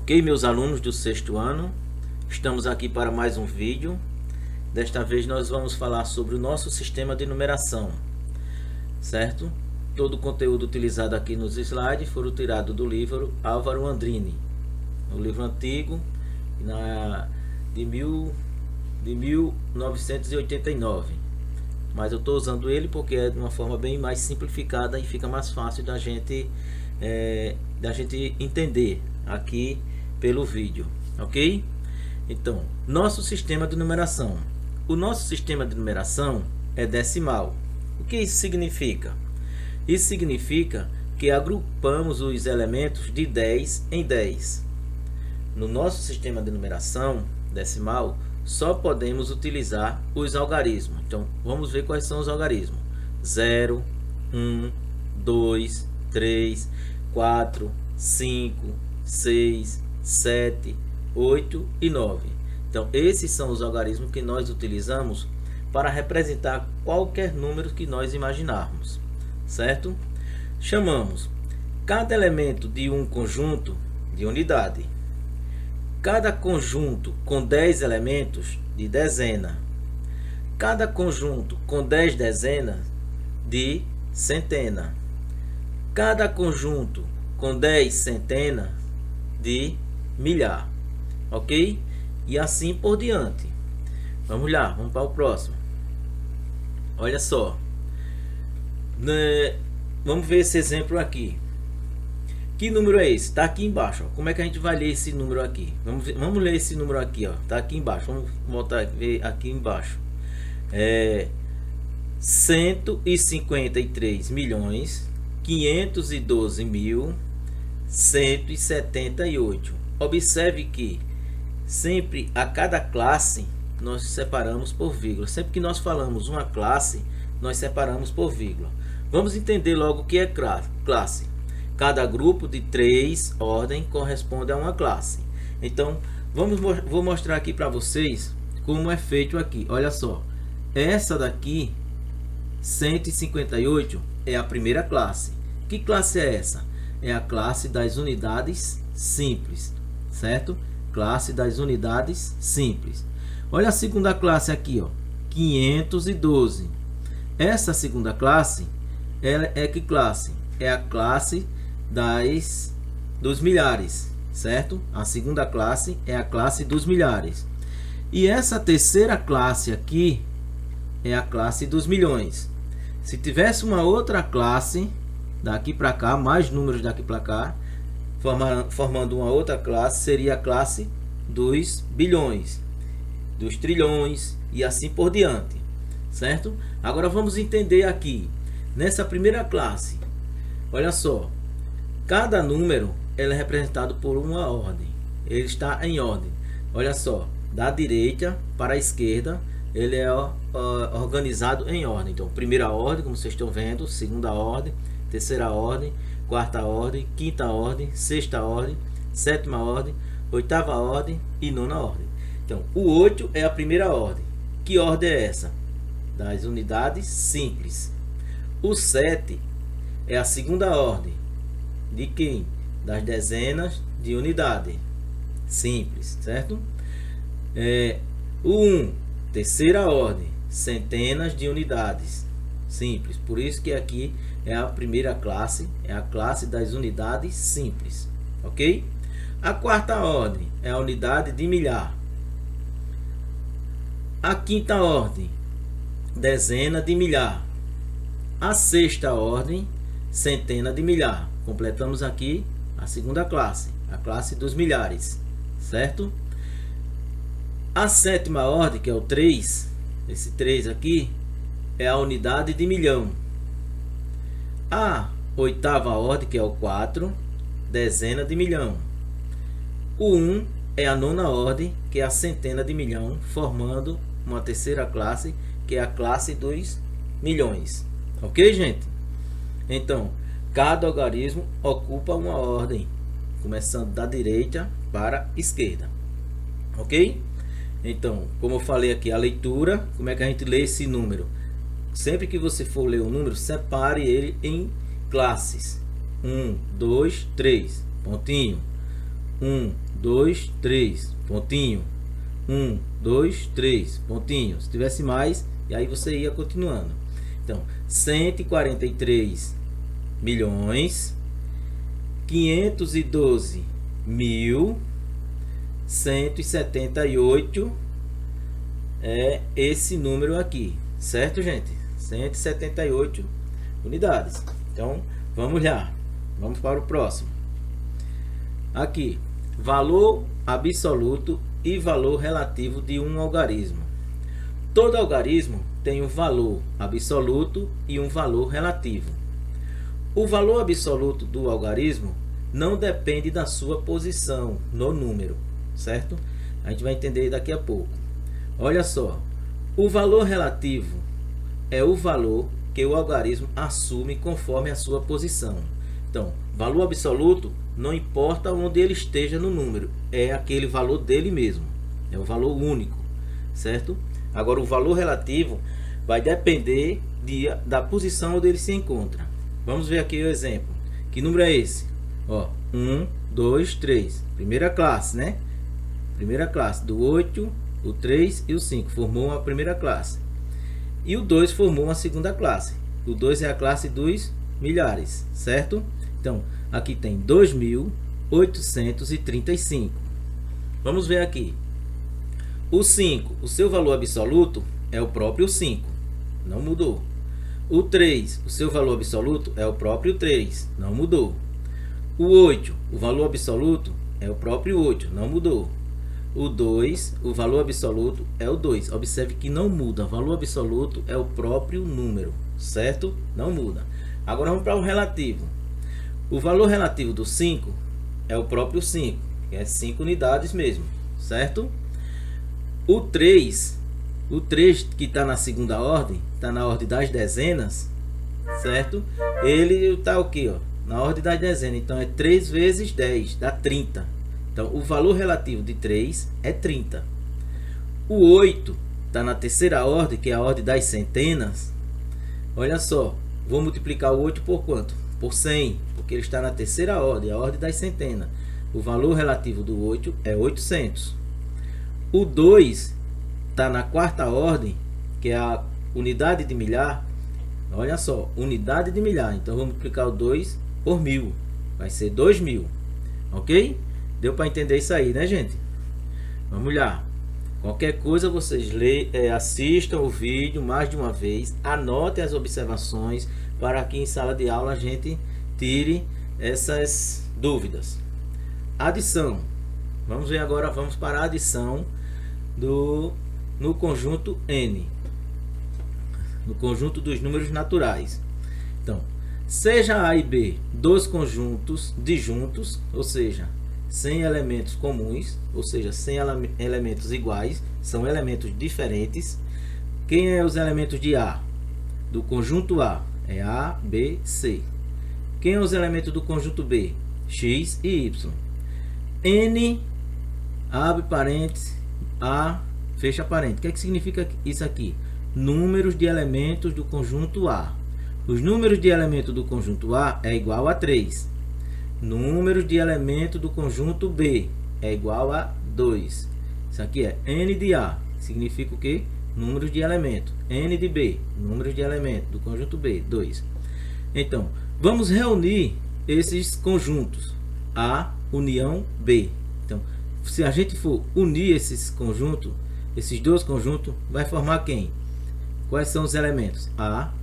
Ok, meus alunos do sexto ano, estamos aqui para mais um vídeo. Desta vez nós vamos falar sobre o nosso sistema de numeração, certo? Todo o conteúdo utilizado aqui nos slides foram tirados do livro Álvaro Andrini, um livro antigo de 1989. Mas eu estou usando ele porque é de uma forma bem mais simplificada e fica mais fácil da gente entender aqui pelo vídeo, ok? Então, nosso sistema de numeração. O nosso sistema de numeração é decimal. O que isso significa? Isso significa que agrupamos os elementos de 10 em 10. No nosso sistema de numeração decimal, só podemos utilizar os algarismos. Então, vamos ver quais são os algarismos. 0, 1, 2, 3, 4, 5, 6, 7, 8 e 9. Então, esses são os algarismos que nós utilizamos para representar qualquer número que nós imaginarmos, certo? Chamamos cada elemento de um conjunto de unidade, cada conjunto com 10 elementos de dezena, cada conjunto com 10 dezenas de centena, cada conjunto com 10 centenas de milhar, ok? E assim por diante. Vamos lá, vamos para o próximo. Olha só, vamos ver esse exemplo aqui. Que número é esse? Está aqui embaixo. Ó. Como é que a gente vai ler esse número aqui? Vamos ler esse número aqui, ó. Tá aqui embaixo. Vamos voltar ver aqui embaixo. 153 milhões 512 mil 178. Observe que sempre a cada classe nós separamos por vírgula. Sempre que nós falamos uma classe, nós separamos por vírgula. Vamos entender logo o que é classe. Cada grupo de 3 ordens corresponde a uma classe. Então, vou mostrar aqui para vocês como é feito aqui. Olha só, essa daqui, 158, é a primeira classe. Que classe é essa? É a classe das unidades simples, certo? Classe das unidades simples. Olha a segunda classe aqui, ó, 512. Essa segunda classe é que classe? É a classe dos milhares, certo? A segunda classe é a classe dos milhares. E essa terceira classe aqui é a classe dos milhões. Se tivesse uma outra classe daqui para cá, mais números daqui para cá, formando uma outra classe, seria a classe dos bilhões, dos trilhões e assim por diante, certo? Agora vamos entender aqui, nessa primeira classe, olha só, cada número ele é representado por uma ordem, ele está em ordem, olha só, da direita para a esquerda, ele é organizado em ordem. Então, primeira ordem, como vocês estão vendo, segunda ordem, terceira ordem, quarta ordem, quinta ordem, sexta ordem, sétima ordem, oitava ordem e nona ordem. Então, o 8 é a primeira ordem. Que ordem é essa? Das unidades simples. O 7 é a segunda ordem. De quem? Das dezenas de unidade simples, certo? O 1, terceira ordem, centenas de unidades simples. Por isso que aqui é a primeira classe, é a classe das unidades simples, ok? A quarta ordem é a unidade de milhar. A quinta ordem, dezena de milhar. A sexta ordem, centena de milhar. Completamos aqui a segunda classe, a classe dos milhares, certo? A sétima ordem, que é o 3, esse 3 aqui, é a unidade de milhão. A oitava ordem, que é o 4, dezena de milhão. O 1 é a nona ordem, que é a centena de milhão, formando uma terceira classe, que é a classe dos milhões. Ok, gente? Então, cada algarismo ocupa uma ordem, começando da direita para a esquerda. Ok? Então, como eu falei aqui, a leitura, como é que a gente lê esse número? Sempre que você for ler um número, separe ele em classes. 1, 2, 3, pontinho. 1, 2, 3, pontinho. 1, 2, 3, pontinho. Se tivesse mais, e aí você ia continuando. Então, 143 milhões 512 mil 178 é esse número aqui, certo, gente? 178 unidades. Então, vamos lá. Vamos para o próximo. Aqui, valor absoluto e valor relativo de um algarismo. Todo algarismo tem um valor absoluto e um valor relativo. O valor absoluto do algarismo não depende da sua posição no número, certo? A gente vai entender daqui a pouco. Olha só, o valor relativo é o valor que o algarismo assume conforme a sua posição. Então, valor absoluto não importa onde ele esteja no número, é aquele valor dele mesmo, é o valor único, certo? Agora, o valor relativo vai depender da posição onde ele se encontra. Vamos ver aqui o exemplo. Que número é esse? Ó, 1, 2, 3. Primeira classe, né? Primeira classe do 8, o 3 e o 5 formou uma primeira classe. E o 2 formou uma segunda classe. O 2 é a classe dos milhares, certo? Então, aqui tem 2.835. Vamos ver aqui. O 5, o seu valor absoluto é o próprio 5, não mudou. O 3, o seu valor absoluto é o próprio 3, não mudou. O 8, o valor absoluto é o próprio 8, não mudou. O 2, o valor absoluto é o 2. Observe que não muda. O valor absoluto é o próprio número, certo? Não muda. Agora vamos para o relativo. O valor relativo do 5 é o próprio 5, que é 5 unidades mesmo, certo? O 3 que está na segunda ordem, está na ordem das dezenas, certo? Ele está o que? Na ordem das dezenas. Então é 3 vezes 10, dá 30. Então, o valor relativo de 3 é 30. O 8 está na terceira ordem, que é a ordem das centenas. Olha só, vou multiplicar o 8 por quanto? Por 100, porque ele está na terceira ordem, a ordem das centenas. O valor relativo do 8 é 800. O 2 está na quarta ordem, que é a unidade de milhar. Olha só, unidade de milhar. Então, vou multiplicar o 2 por 1000. Vai ser 2000. Ok? Deu para entender isso aí, né, gente? Vamos lá. Qualquer coisa vocês assistam o vídeo mais de uma vez, anotem as observações para que em sala de aula a gente tire essas dúvidas. Adição. Vamos ver agora, vamos para a adição no conjunto N, no conjunto dos números naturais. Então, seja A e B dois conjuntos disjuntos, ou seja, sem elementos comuns, ou seja, sem elementos iguais, são elementos diferentes. Quem é os elementos de A? Do conjunto A é A, B, C. Quem é os elementos do conjunto B? X e Y. N, abre parênteses, A, fecha parênteses. O que é que significa isso aqui? Números de elementos do conjunto A. Os números de elementos do conjunto A é igual a 3. Números de elemento do conjunto B é igual a 2. Isso aqui é N de A. Significa o quê? Números de elemento. N de B. Números de elemento do conjunto B. 2. Então, vamos reunir esses conjuntos. A união B. Então, se a gente for unir esses conjuntos, esses dois conjuntos, vai formar quem? Quais são os elementos? A,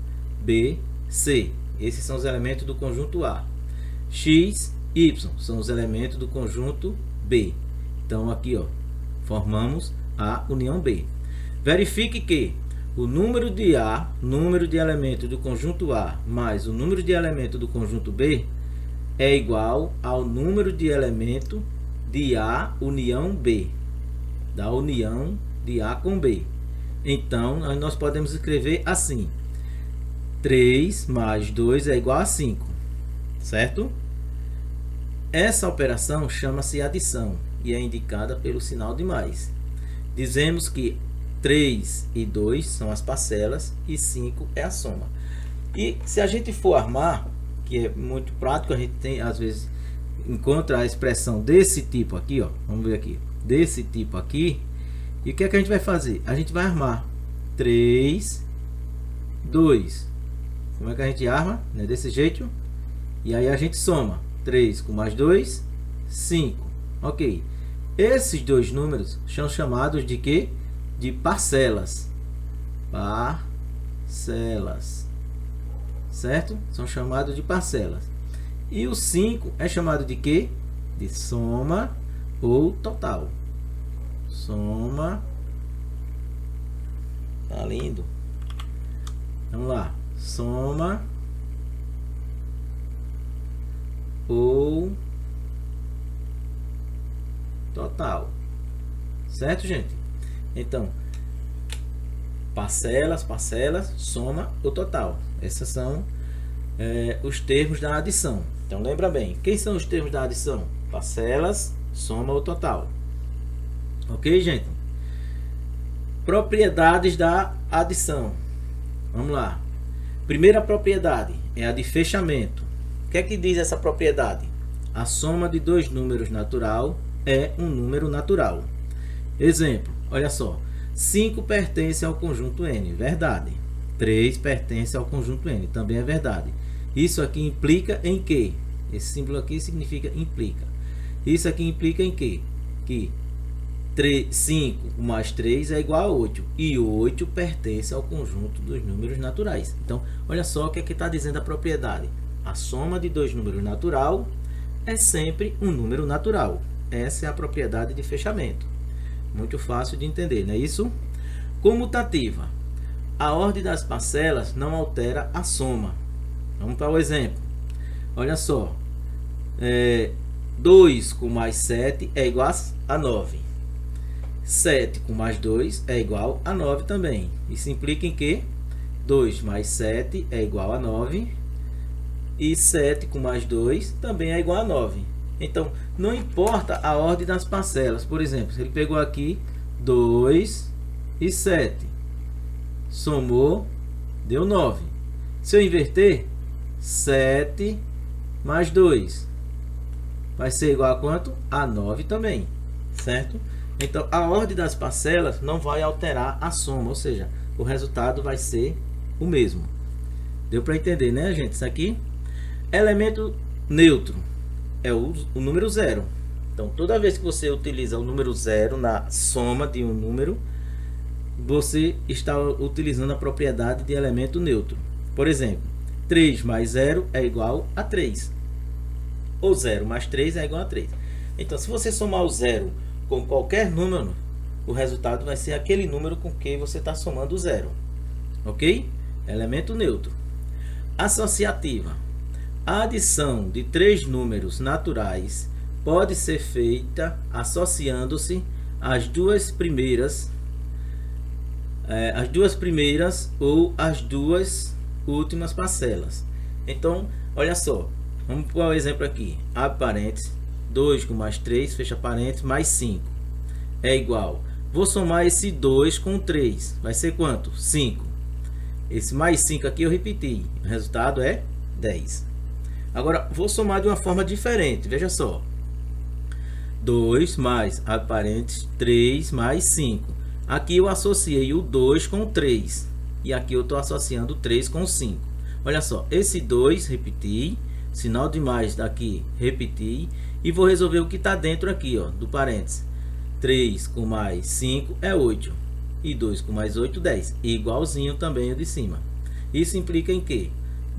B, C. Esses são os elementos do conjunto A. X, Y são os elementos do conjunto B. Então aqui, ó, formamos a união B. Verifique que o número de A, número de elementos do conjunto A, mais o número de elementos do conjunto B é igual ao número de elemento de A união B, da união de A com B. Então nós podemos escrever assim: 3 mais 2 é igual a 5, certo? Essa operação chama-se adição e é indicada pelo sinal de mais. Dizemos que 3 e 2 são as parcelas e 5 é a soma. E se a gente for armar, que é muito prático, a gente tem às vezes encontra a expressão desse tipo aqui, ó, vamos ver aqui, desse tipo aqui, e o que é que a gente vai fazer? A gente vai armar 3, 2. Como é que a gente arma? Né? Desse jeito. E aí a gente soma 3 com mais 2, 5. Ok. Esses dois números são chamados de quê? De parcelas. Parcelas. Certo? São chamados de parcelas. E o 5 é chamado de quê? De soma ou total. Soma. Tá lindo. Vamos lá. Soma ou total. Certo, gente? Então, parcelas, soma ou total. Esses são os termos da adição. Então, lembra bem. Quem são os termos da adição? Parcelas, soma ou total. Ok, gente? Propriedades da adição. Vamos lá. Primeira propriedade é a de fechamento. O que é que diz essa propriedade? A soma de dois números natural é um número natural. Exemplo, olha só. 5 pertence ao conjunto N, verdade. 3 pertence ao conjunto N, também é verdade. Isso aqui implica em quê? Esse símbolo aqui significa implica. Isso aqui implica em quê? Que 5 mais 3 é igual a 8. E 8 pertence ao conjunto dos números naturais. Então, olha só o que está dizendo a propriedade. A soma de dois números natural é sempre um número natural. Essa é a propriedade de fechamento. Muito fácil de entender, não é isso? Comutativa. A ordem das parcelas não altera a soma. Vamos para o exemplo. Olha só. 2 com mais 7 é igual a 9. 7 com mais 2 é igual a 9 também. Isso implica em que 2 mais 7 é igual a 9. E 7 com mais 2 também é igual a 9. Então, não importa a ordem das parcelas. Por exemplo, se ele pegou aqui 2 e 7. Somou, deu 9. Se eu inverter, 7 mais 2 vai ser igual a quanto? A 9 também. Certo? Então, a ordem das parcelas não vai alterar a soma. Ou seja, o resultado vai ser o mesmo. Deu para entender, né, gente? Isso aqui. Elemento neutro é o número 0. Então, toda vez que você utiliza o número 0 na soma de um número, você está utilizando a propriedade de elemento neutro. Por exemplo, 3 mais 0 é igual a 3. Ou 0 mais 3 é igual a 3. Então, se você somar o 0 com qualquer número, o resultado vai ser aquele número com que você está somando o 0. Ok? Elemento neutro. Associativa. A adição de três números naturais pode ser feita associando-se às duas primeiras ou às duas últimas parcelas. Então, olha só, vamos para o exemplo aqui. Abre parênteses, 2 com mais 3, fecha parênteses, mais 5 é igual. Vou somar esse 2 com 3, vai ser quanto? 5. Esse mais 5 aqui eu repeti, o resultado é 10. Agora, vou somar de uma forma diferente, veja só. 2 mais, abre parênteses, 3 mais 5. Aqui eu associei o 2 com o 3. E aqui eu estou associando o 3 com o 5. Olha só, esse 2 repeti, sinal de mais daqui repeti. E vou resolver o que está dentro aqui, ó, do parênteses. 3 com mais 5 é 8. E 2 com mais 8, 10. Igualzinho também o de cima. Isso implica em quê?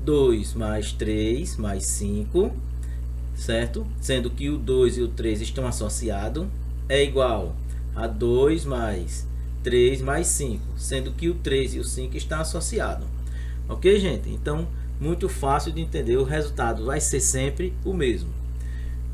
2 mais 3 mais 5, certo? Sendo que o 2 e o 3 estão associados, é igual a 2 mais 3 mais 5, sendo que o 3 e o 5 estão associados. Ok, gente? Então, muito fácil de entender, o resultado vai ser sempre o mesmo.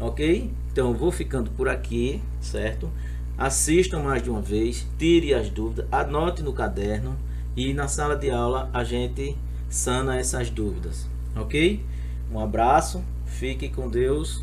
Ok? Então, vou ficando por aqui, certo? Assistam mais de uma vez, tire as dúvidas, anote no caderno e na sala de aula a gente sana essas dúvidas, ok? Um abraço, fique com Deus.